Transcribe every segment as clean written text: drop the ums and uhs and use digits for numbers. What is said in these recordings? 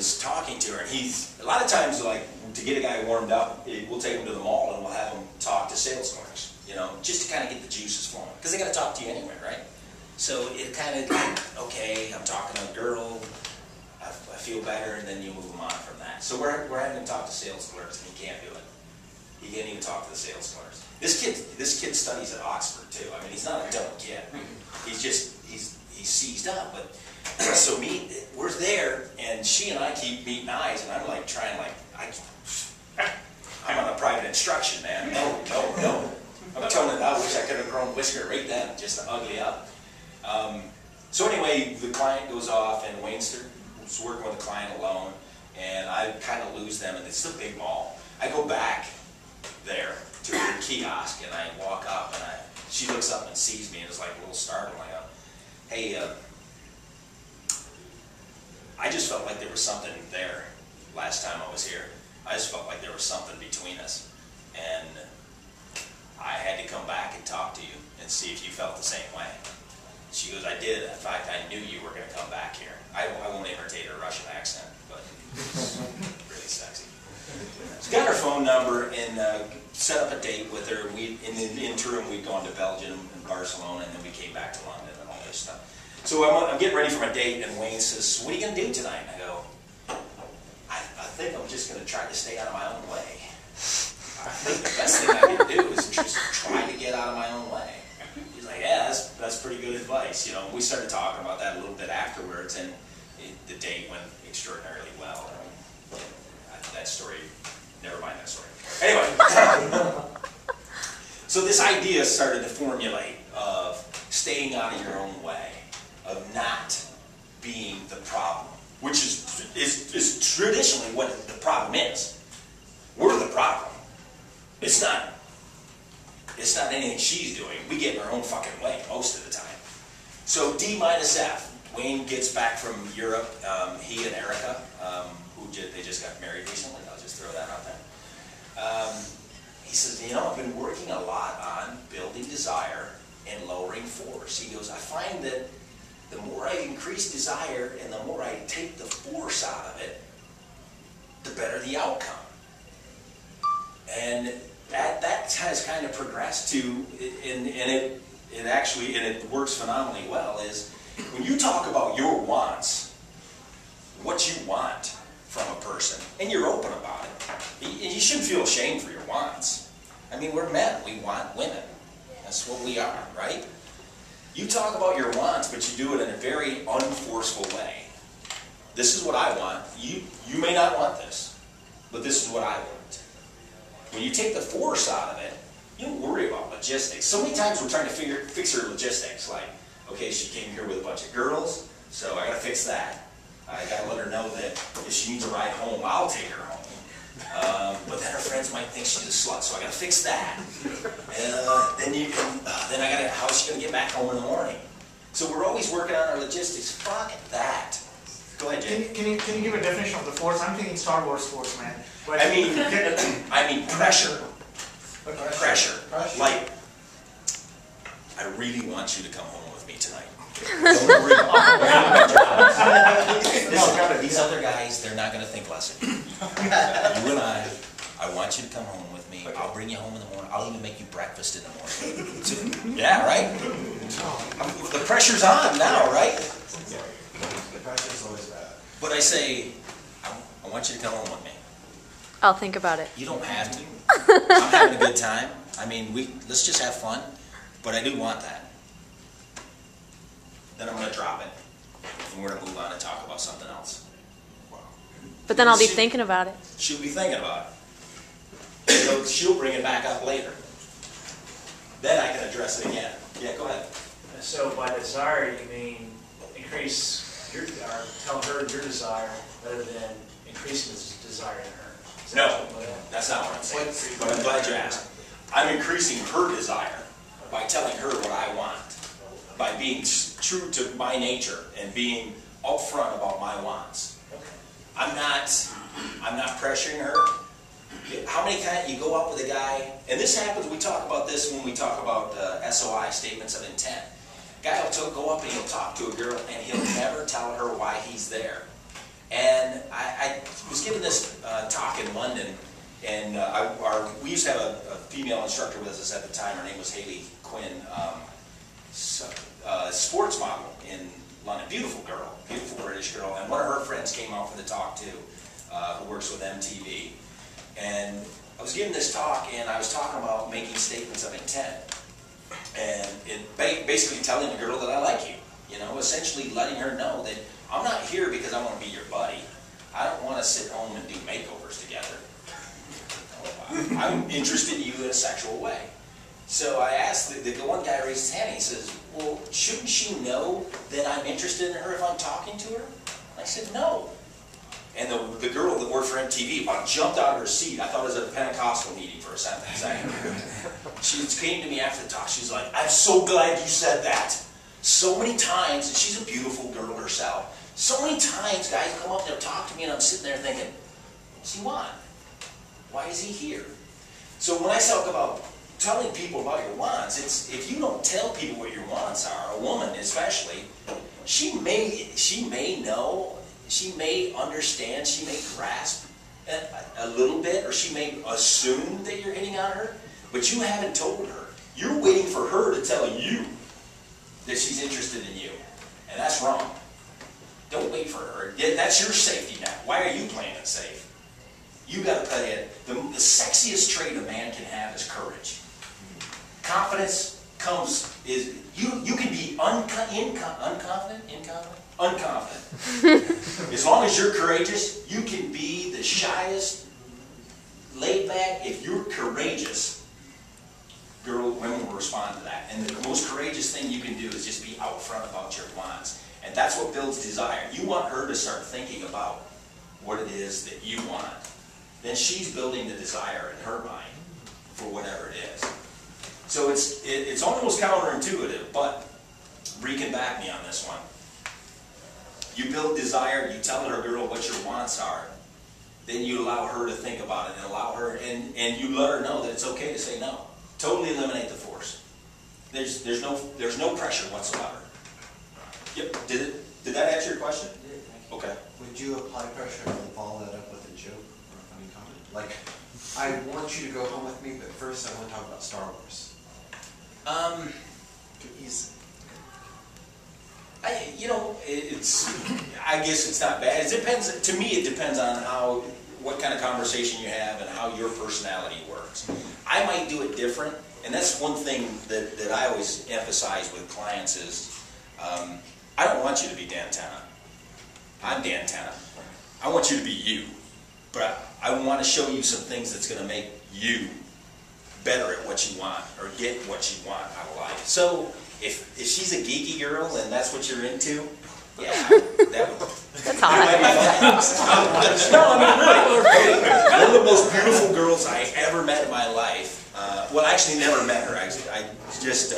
was talking to her, and he's, a lot of times, like, to get a guy warmed up, we'll take him to the mall and we'll have him talk to sales clerks, you know, just to kind of get the juices flowing. Because they got to talk to you anyway, right? So it kind of like, okay, I'm talking to a girl, I feel better, and then you move them on from that. So we're having him talk to sales clerks, and he can't do it. He can't even talk to the sales clerks. This kid studies at Oxford too. I mean, he's not a dumb kid. He's seized up. But so we're there, and she and I keep meeting eyes, and I'm like trying, like, I'm on a private instruction, man. No. I'm telling it, I wish I could have grown whisker right then, just to ugly up. So anyway, the client goes off, and Wayne's working with the client alone, and I kind of lose them, and it's a big mall. I go back there to the kiosk, and I walk up, and she looks up and sees me, and it's like a little startled. I go, hey, I just felt like there was something there last time I was here. I just felt like there was something between us, and I had to come back and talk to you and see if you felt the same way. She goes, I did. In fact, I knew you were going to come back here. I won't imitate her Russian accent, but it's really sexy. So got her phone number and set up a date with her. In the interim, we'd gone to Belgium and Barcelona, and then we came back to London and all this stuff. So I'm getting ready for my date, and Wayne says, what are you going to do tonight? And I go, I think I'm just going to try to stay out of my own way. I think the best thing I can do is just try to get out of my own way. He's like, yeah, that's pretty good advice. You know, we started talking about that a little bit afterwards, and the date went extraordinarily well. That story, never mind that story. Anyway, so this idea started to formulate of staying out of your own way, of not being the problem, which is traditionally what the problem is. We're the problem. It's not anything she's doing. We get in our own fucking way most of the time. So D minus F. Wayne gets back from Europe. He and Erica, they just got married recently. I'll just throw that out there. He says, you know, I've been working a lot on building desire and lowering force. He goes, I find that the more I increase desire and the more I take the force out of it, the better the outcome. And that has kind of progressed to, and it works phenomenally well, is when you talk about your wants, what you want from a person, and you're open about it, and you shouldn't feel ashamed for your wants. I mean, we're men, we want women. That's what we are, right? You talk about your wants, but you do it in a very unforceful way. This is what I want. You may not want this, but this is what I want. When you take the force out of it, you don't worry about logistics. So many times we're trying to fix her logistics, like, okay, she came here with a bunch of girls, so I gotta fix that. I gotta let her know that if she needs a ride home, I'll take her home. But then her friends might think she's a slut, so I gotta fix that. Then I gotta, how's she gonna get back home in the morning? So we're always working on our logistics. Fuck that. Go ahead, Jay. Can you give a definition of the force? I'm thinking Star Wars force, man. But I mean pressure. Pressure. Like, I really want you to come home with me tonight. Don't worry about these other guys, they're not going to think less of you. You and I want you to come home with me. I'll bring you home in the morning. I'll even make you breakfast in the morning. So, yeah, right? The pressure's on now, right? The pressure's always bad. But I say, I want you to come home with me. I'll think about it. You don't have to. I'm having a good time. I mean, let's just have fun. But I do want that. Then I'm going to drop it. And we're going to move on and talk about something else. Wow. But then I'll be thinking about it. She'll be thinking about it. She'll bring it back up later. Then I can address it again. Yeah, go ahead. So by desire, you mean increase or tell her your desire rather than increasing the desire in her. No, that's not what I'm saying. But I'm glad you asked. I'm increasing her desire by telling her what I want, by being true to my nature and being upfront about my wants. I'm not pressuring her. How many times you go up with a guy, and this happens, we talk about this when we talk about SOI, statements of intent. Guy will go up and he'll talk to a girl and he'll never tell her why he's there. And I was giving this talk in London, and we used to have a female instructor with us at the time. Her name was Haley Quinn, sports model in London. Beautiful girl, beautiful British girl. And one of her friends came out for the talk too, who works with MTV. And I was giving this talk, and I was talking about making statements of intent. And basically telling the girl that I like you. You know, essentially letting her know that I'm not here because I want to be your buddy. I don't want to sit home and do makeovers together. I'm interested in you in a sexual way. So I asked, the one guy raised his hand, and he says, well, shouldn't she know that I'm interested in her if I'm talking to her? And I said, no. And the girl that worked for MTV about jumped out of her seat. I thought it was at a Pentecostal meeting for a second. She came to me after the talk. She's like, I'm so glad you said that. So many times, and she's a beautiful girl herself, so many times guys come up there and talk to me, and I'm sitting there thinking, what's he want? Why is he here? So when I talk about telling people about your wants, it's if you don't tell people what your wants are, a woman especially, she may know, she may understand, she may grasp a little bit, or she may assume that you're hitting on her, but you haven't told her. You're waiting for her to tell you that she's interested in you, and that's wrong. Don't wait for her. That's your safety net. Why are you playing it safe? You got to play it. The sexiest trait a man can have is courage. Confidence you can be unconfident. As long as you're courageous, you can be the shyest, laid back. If you're courageous, women will respond to that. And the most courageous thing you can do is just be out front about your wants. And that's what builds desire. You want her to start thinking about what it is that you want. Then she's building the desire in her mind for whatever it is. So it's almost counterintuitive, but Bree can back me on this one. You build desire, you tell her, girl, what your wants are. Then you allow her to think about it, and allow her, and you let her know that it's okay to say no. Totally eliminate the force. There's no pressure whatsoever. Yep. Did that answer your question? It did, thank you. Okay. Would you apply pressure and follow that up with a joke or a funny comment? Like, I want you to go home with me, but first I want to talk about Star Wars. I guess it's not bad. It depends. To me, it depends on what kind of conversation you have and how your personality works. I might do it different, and that's one thing that I always emphasize with clients is, I don't want you to be Dan Tena. I'm Dan Tena. I want you to be you, but I want to show you some things that's going to make you better at what you want, or get what you want out of life. So if she's a geeky girl and that's what you're into, yeah, that would. That's hot. No, I mean really. One of the most beautiful girls I ever met in my life. Well, I actually never met her. I just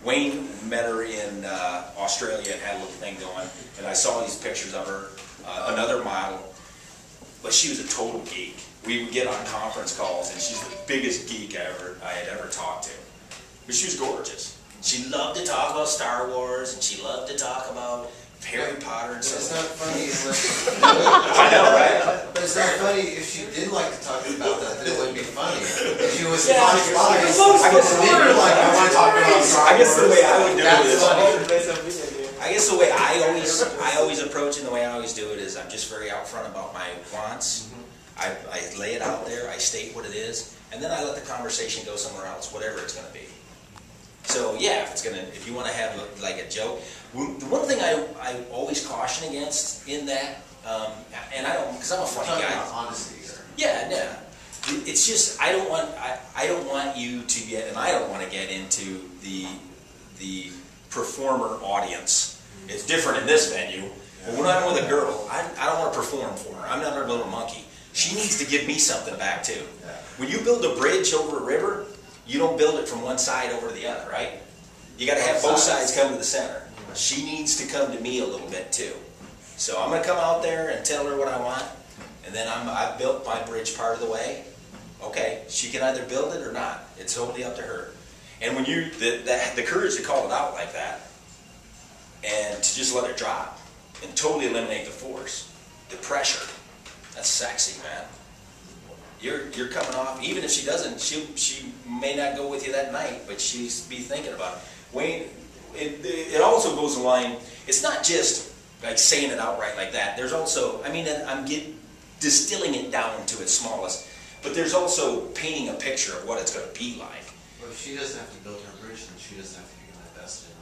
Wayne met her in Australia and had a little thing going, and I saw these pictures of her. Another model, but she was a total geek. We would get on conference calls, and she's the biggest geek I had ever talked to. But she was gorgeous. She loved to talk about Star Wars, and she loved to talk about Harry Potter and It's stuff. not funny unless... I know, right? But it's not funny if she did like to talk about that, then it wouldn't be funny. If she was Yeah, watching live, I guess then you're like, I want to talk about Star Wars. I guess the way I would do it That's is, funny. I guess the way I always approach it and the way I always do it is I'm just very out front about my wants. I lay it out there, I state what it is, and then I let the conversation go somewhere else, whatever it's going to be. So yeah, if you want to have like a joke, the one thing I always caution against in that, and I don't, because I'm a funny guy. Honesty here. Yeah, no. It's just I don't want you to get, and I don't want to get into the performer audience. It's different in this venue. But when I'm with a girl, I don't want to perform for her. I'm not her little monkey. She needs to give me something back too. Yeah. When you build a bridge over a river, you don't build it from one side over to the other, right? You got to have both sides come to the center. She needs to come to me a little bit too. So I'm going to come out there and tell her what I want, and then I've built my bridge part of the way. Okay, she can either build it or not. It's totally up to her. And when you the courage to call it out like that, and to just let it drop, and totally eliminate the force, the pressure. That's sexy, man. You're coming off, even if she doesn't, she may not go with you that night, but she'll be thinking about it. Wayne, it also goes in line, it's not just like saying it outright like that. There's also, I mean, I'm distilling it down to its smallest, but there's also painting a picture of what it's going to be like. Well, if she doesn't have to build her bridge, then she doesn't have to be invested in